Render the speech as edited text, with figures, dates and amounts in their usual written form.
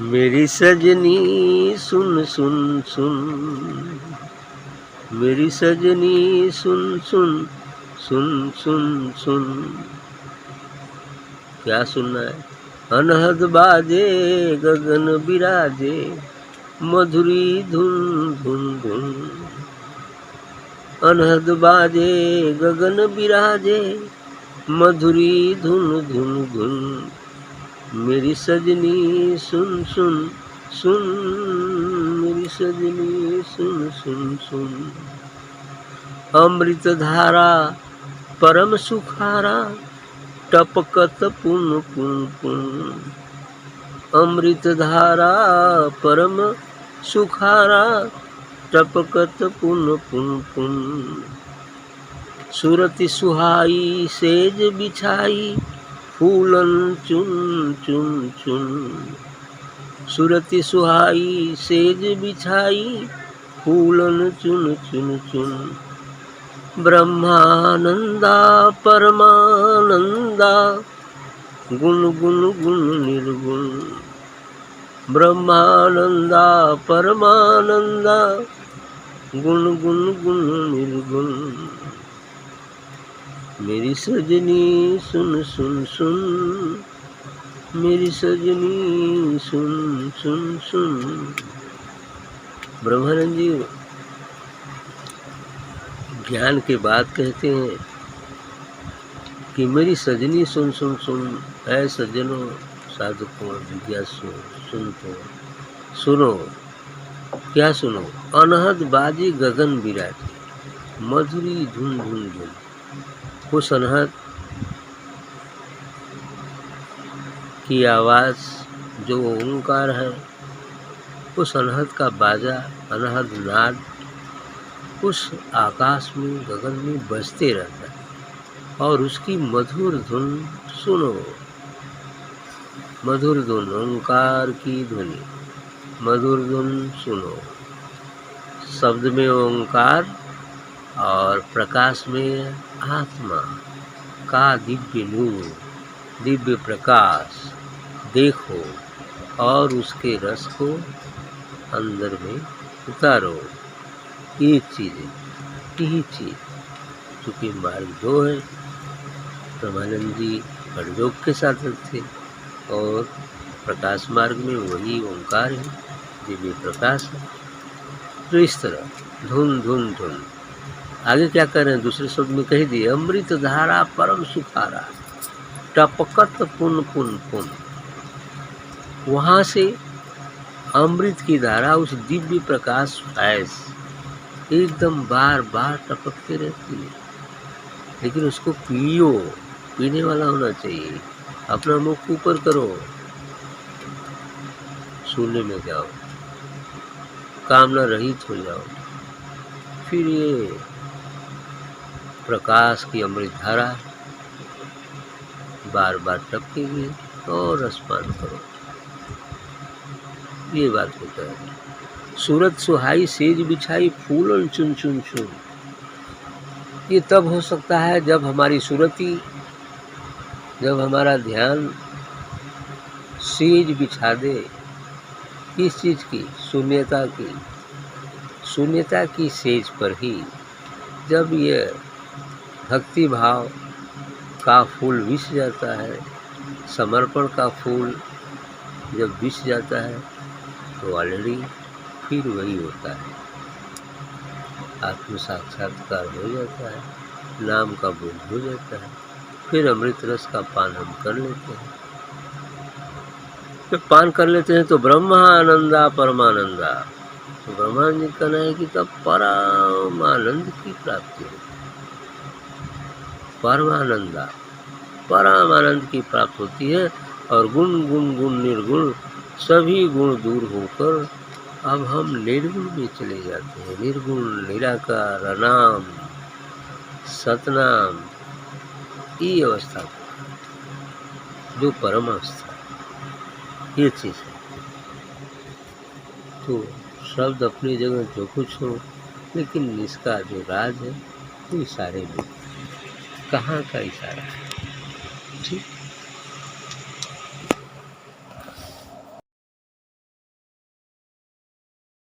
मेरी सजनी सुन सुन सुन, मेरी सजनी सुन सुन सुन सुन सुन। क्या सुनना है? अनहद बाजे गगन बिराजे, मधुरी धुन धुन धुन। अनहद बाजे गगन बिराजे, मधुरी धुन धुन धुन। मेरी सजनी सुन सुन सुन, मेरी सजनी सुन सुन सुन। अमृत धारा परम सुखारा, टपकत पुन पुन पुन। अमृत धारा परम सुखारा, टपकत पुन पुन पुन। सुरति सुहाई सेज बिछाई, फूलन चुन चुन चुन। सुरति सुहाई सेज बिछाई, फूलन चुन चुन चुन। ब्रह्मानंदा परमानंदा, गुण गुण गुण निर्गुण। ब्रह्मानंदा परमानंदा, गुण गुण गुण निर्गुण। मेरी सजनी सुन सुन सुन, मेरी सजनी सुन सुन सुन। ब्रह्मानंद जी ज्ञान के बाद कहते हैं कि मेरी सजनी सुन सुन सुन। ऐ सज्जनों, साधकों, जिज्ञासुओं, सुनो। क्या सुनो? अनहद बाजी गगन बिराजे, मधुरी धुन धुन धुन। उस अनहद की आवाज़ जो ओंकार है, उस अनहद का बाजा, अनहद नाद उस आकाश में, गगन में बजते रहता है। और उसकी मधुर धुन सुनो। मधुर धुन, ओंकार की ध्वनि, मधुर धुन सुनो। शब्द में ओंकार और प्रकाश में आत्मा का दिव्य नूर, दिव्य प्रकाश देखो और उसके रस को अंदर में उतारो। एक चीज़ है, यही चीज़। चूँकि मार्ग दो है, ब्रह्मानंद जी हठयोग के साधक थे और प्रकाश मार्ग में वही ओंकार है, दिव्य प्रकाश है। तो इस तरह धुन धुन धुन। आगे क्या कर रहे हैं? दूसरे शब्द में कह दिए, अमृत धारा परम सुखारा, टपकत पुन पुन पुन। वहाँ से अमृत की धारा, उस दिव्य प्रकाश फैज एकदम बार बार टपकते रहती है। लेकिन उसको पियो, पीने वाला होना चाहिए। अपना मुख ऊपर करो, शून्य में जाओ, कामना रहित हो जाओ। फिर ये प्रकाश की अमृत धारा बार बार टपकेगी और रसपान करो। ये बात होता है। सूरत सुहाई सेज बिछाई, फूलन चुन चुन चुन। ये तब हो सकता है जब हमारी सुरति, जब हमारा ध्यान सेज बिछा दे। किस चीज़ की? शून्यता की। शून्यता की सेज पर ही जब ये भक्ति भाव का फूल विष जाता है, समर्पण का फूल जब विष जाता है, तो ऑलरेडी फिर वही होता है, आत्म साक्षात्कार हो जाता है, नाम का बोध हो जाता है। फिर अमृत रस का पान हम कर लेते हैं। जब पान कर लेते हैं तो ब्रह्मानंदा परमानंदा। तो ब्रह्मानंद जी कहना है कि तब परमानंद की प्राप्ति होती है। परमानंदा, परमानंद की प्राप्ति होती है। और गुण गुण गुण निर्गुण, सभी गुण दूर होकर अब हम निर्गुण में चले जाते हैं। निर्गुण, निराकार, अनाम, सतनाम, ये अवस्था जो परम अवस्था, ये चीज़ है। तो शब्द अपनी जगह जो कुछ हो, लेकिन इसका जो राज है वो इशारे में, कहाँ का इशारा है। ठीक।